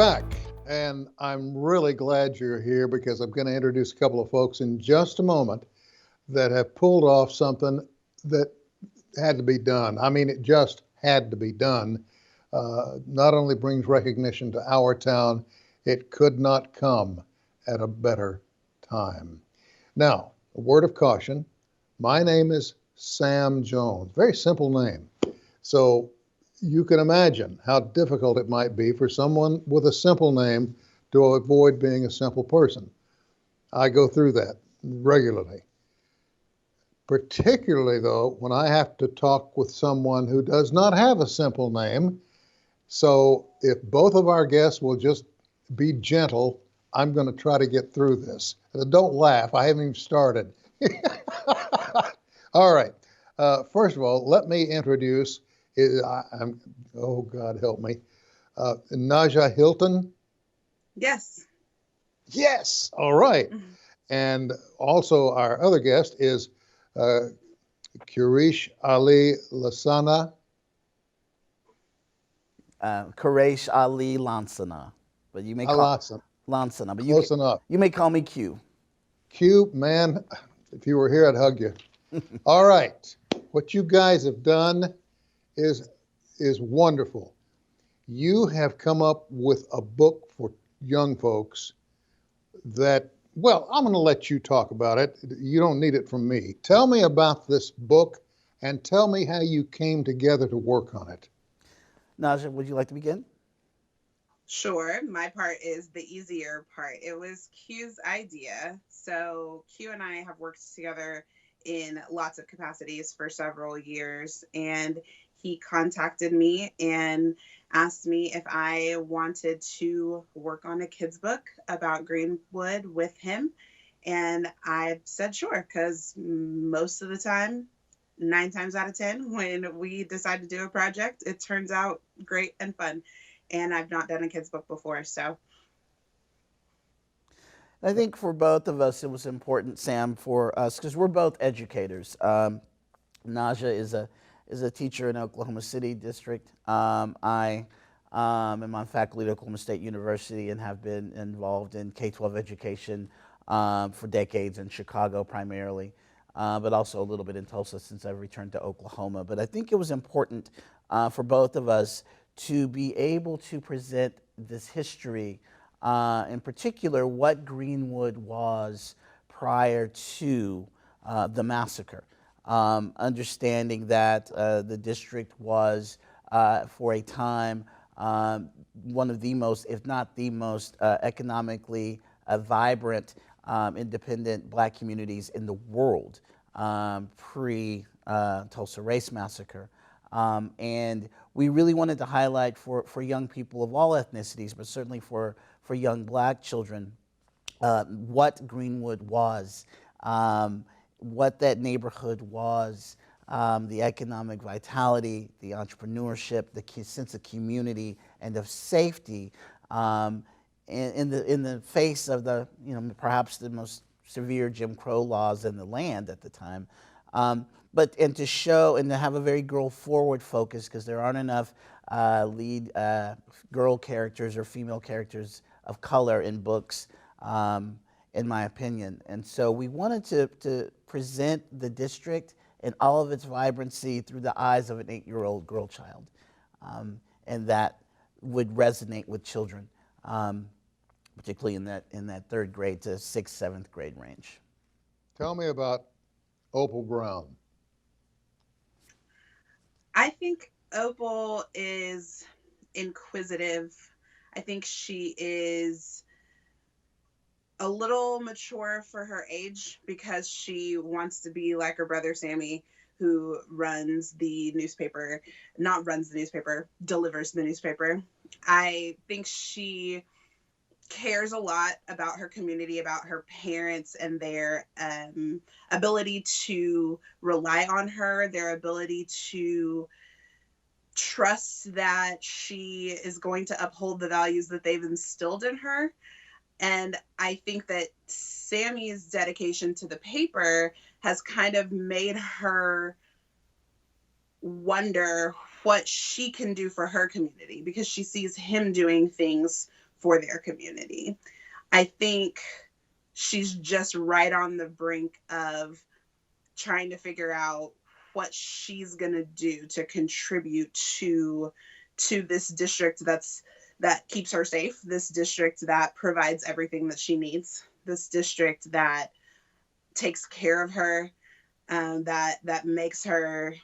back, and I'm really glad you're here because I'm going to introduce a couple of folks in just a moment that have pulled off something that had to be done. I mean, it just had to be done. Not only brings recognition to our town, it could not come at a better time. Now, a word of caution. My name is Sam Jones. Very simple name. So you can imagine how difficult it might be for someone with a simple name to avoid being a simple person. I go through that regularly. Particularly, though, when I have to talk with someone who does not have a simple name. So if both of our guests will just be gentle, I'm going to try to get through this. Don't laugh. I haven't even started. All right. First of all, let me introduce, oh, God help me, Naja Hilton. Yes. Yes. All right. And also our other guest is Kurish Ali Lasana. Quraish Ali Lansana, but you may call Alasan. Lansana, but Close enough. you may call me Q. Q, man, if you were here, I'd hug you. All right. What you guys have done is wonderful. You have come up with a book for young folks that, well, I'm going to let you talk about it. You don't need it from me. Tell me about this book and tell me how you came together to work on it. Naja, would you like to begin? Sure. My part is the easier part. It was Q's idea. So Q and I have worked together in lots of capacities for several years, and he contacted me and asked me if I wanted to work on a kid's book about Greenwood with him. And I said sure, because most of the time, 9 times out of 10, when we decide to do a project, it turns out great and fun. And I've not done a kid's book before, so. I think for both of us, it was important, Sam, for us because we're both educators. Naja is a teacher in Oklahoma City district. I am on faculty at Oklahoma State University and have been involved in K-12 education for decades in Chicago primarily, but also a little bit in Tulsa since I've returned to Oklahoma. But I think it was important for both of us to be able to present this history, in particular what Greenwood was prior to the massacre. Understanding that the district was, for a time, one of the most, if not the most, economically vibrant, independent black communities in the world pre-Tulsa race massacre. And we really wanted to highlight for young people of all ethnicities, but certainly for young black children, what Greenwood was, what that neighborhood was, the economic vitality, the entrepreneurship, the sense of community and of safety in the face of the, perhaps the most severe Jim Crow laws in the land at the time. And to show and to have a very girl-forward focus, because there aren't enough lead girl characters or female characters of color in books, in my opinion. And so we wanted to present the district in all of its vibrancy through the eyes of an 8-year-old girl child, and that would resonate with children, particularly in that 3rd grade to 6th, 7th grade range. Tell me about Opal Brown. I think Opal is inquisitive. I think she is a little mature for her age because she wants to be like her brother Sammy, who runs the newspaper, not runs the newspaper, delivers the newspaper. I think she cares a lot about her community, about her parents and their ability to rely on her, their ability to trust that she is going to uphold the values that they've instilled in her. And I think that Sammy's dedication to the paper has kind of made her wonder what she can do for her community, because she sees him doing things for their community. I think she's just right on the brink of trying to figure out what she's going to do to contribute to this district that keeps her safe, this district that provides everything that she needs, this district that takes care of her, that makes her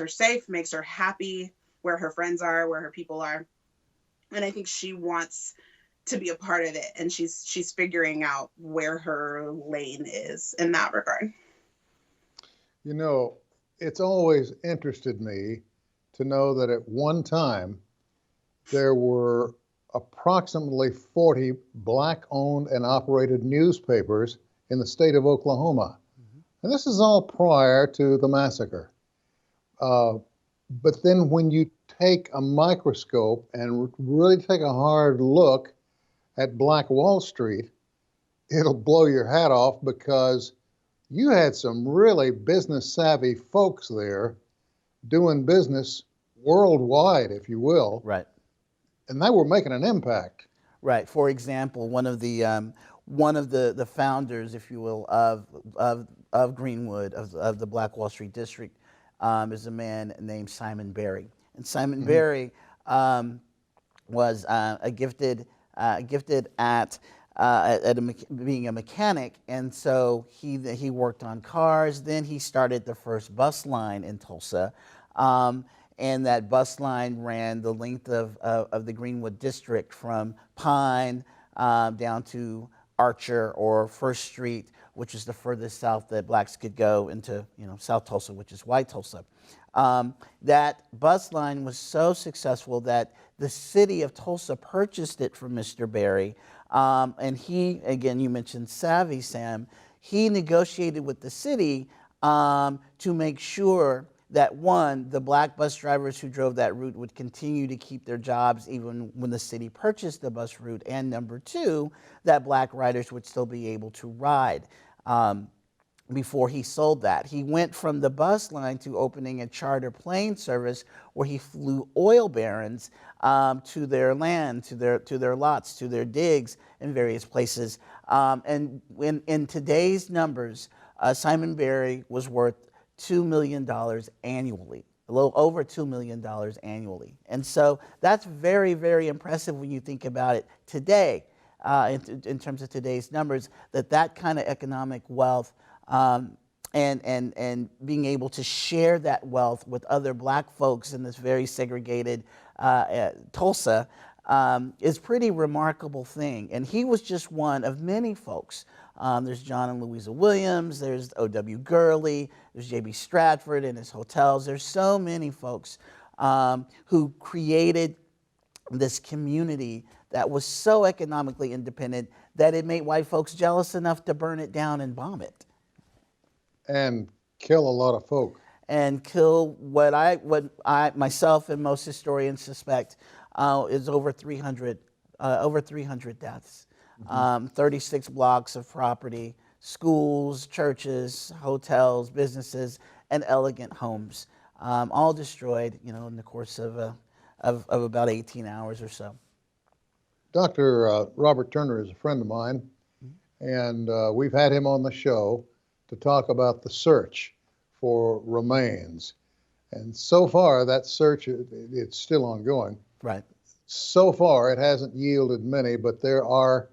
safe, makes her happy where her friends are, where her people are. And I think she wants to be a part of it, and she's figuring out where her lane is in that regard. You know, it's always interested me to know that at one time there were approximately 40 black owned and operated newspapers in the state of Oklahoma. And this is all prior to the massacre. But then when you take a microscope and really take a hard look at Black Wall Street, it'll blow your hat off, because you had some really business savvy folks there doing business worldwide, if you will. Right. And they were making an impact. Right. For example, one of the founders, if you will, of Greenwood, of the Black Wall Street district, is a man named Simon Berry. And Simon Berry was gifted at being a mechanic, and so he worked on cars. Then he started the first bus line in Tulsa, and that bus line ran the length of the Greenwood district from Pine down to Archer or First Street, which is the furthest south that blacks could go into, South Tulsa, which is white Tulsa. That bus line was so successful that the city of Tulsa purchased it from Mr. Berry. And he, again, you mentioned savvy, Sam, he negotiated with the city to make sure that, one, the black bus drivers who drove that route would continue to keep their jobs even when the city purchased the bus route, and number two, that black riders would still be able to ride. Before he sold that, he went from the bus line to opening a charter plane service where he flew oil barons to their land, to their lots, to their digs in various places. And in today's numbers, Simon Berry was worth $2 million annually, a little over $2 million annually. And so that's very, very impressive when you think about it today, in terms of today's numbers, that kind of economic wealth and being able to share that wealth with other black folks in this very segregated Tulsa is pretty remarkable thing. And he was just one of many folks. There's John and Louisa Williams, there's O.W. Gurley, there's J.B. Stratford and his hotels. There's so many folks who created this community that was so economically independent that it made white folks jealous enough to burn it down and bomb it. And kill a lot of folk. And kill what I myself and most historians suspect is over 300 deaths. 36 blocks of property, schools, churches, hotels, businesses, and elegant homes, all destroyed, in the course of about 18 hours or so. Dr. Robert Turner is a friend of mine, and we've had him on the show to talk about the search for remains. And so far, that search, it's still ongoing. Right. So far, it hasn't yielded many, but there are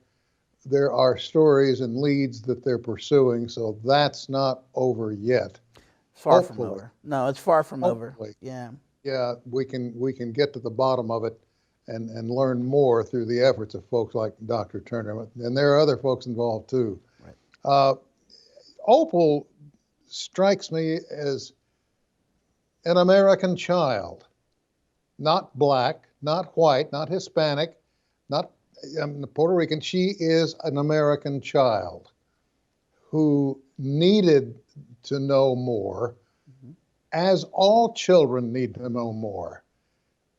stories and leads that they're pursuing, so that's not over yet. Far from over. No, it's far from over. Yeah. Yeah, we can get to the bottom of it and learn more through the efforts of folks like Dr. Turner. And there are other folks involved too. Right. Opal strikes me as an American child, not black, not white, not Hispanic, not Puerto Rican. She is an American child who needed to know more, as all children need to know more.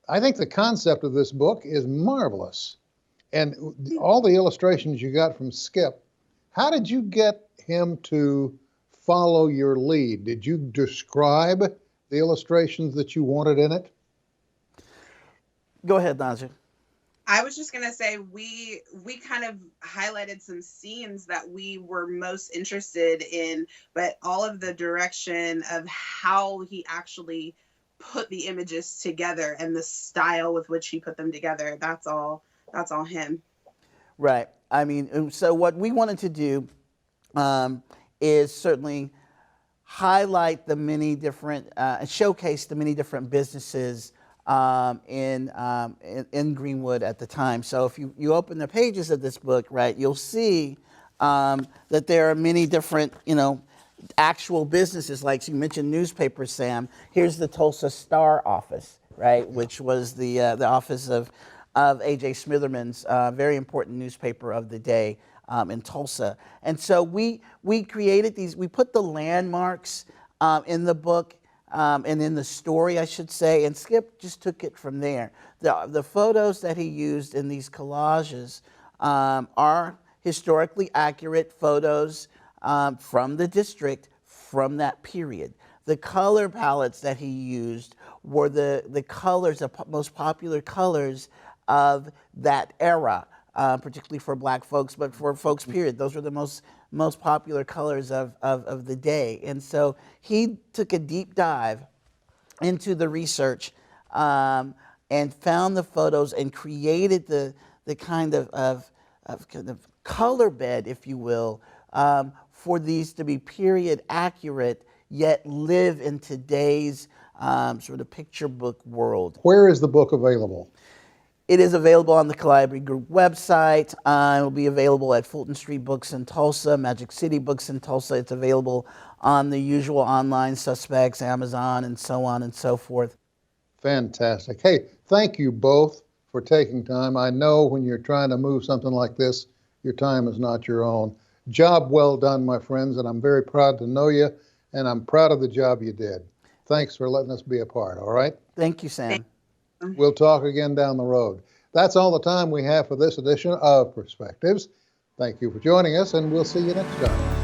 I think the concept of this book is marvelous. And all the illustrations you got from Skip, how did you get him to follow your lead? Did you describe the illustrations that you wanted in it? Go ahead, Nazir. I was just gonna say we kind of highlighted some scenes that we were most interested in, but all of the direction of how he actually put the images together and the style with which he put them together, that's all him. Right. I mean, so what we wanted to do is certainly highlight the many different, showcase the many different businesses in Greenwood at the time. So if you open the pages of this book, right, you'll see that there are many different, actual businesses. Like you mentioned newspapers, Sam. Here's the Tulsa Star office, right, which was the office of A.J. Smitherman's very important newspaper of the day in Tulsa. And so we created these, we put the landmarks in the book and in the story, I should say, and Skip just took it from there. The photos that he used in these collages are historically accurate photos from the district from that period. The color palettes that he used were the colors, the most popular colors of that era, particularly for black folks, but for folks, period. Those were the most popular colors of the day. And so he took a deep dive into the research and found the photos and created the kind of color bed, if you will, for these to be period accurate, yet live in today's sort of picture book world. Where is the book available? It is available on the Calliope Group website. It will be available at Fulton Street Books in Tulsa, Magic City Books in Tulsa. It's available on the usual online suspects, Amazon, and so on and so forth. Fantastic. Hey, thank you both for taking time. I know when you're trying to move something like this, your time is not your own. Job well done, my friends, and I'm very proud to know you, and I'm proud of the job you did. Thanks for letting us be a part, all right? Thank you, Sam. We'll talk again down the road. That's all the time we have for this edition of Perspectives. Thank you for joining us, and we'll see you next time.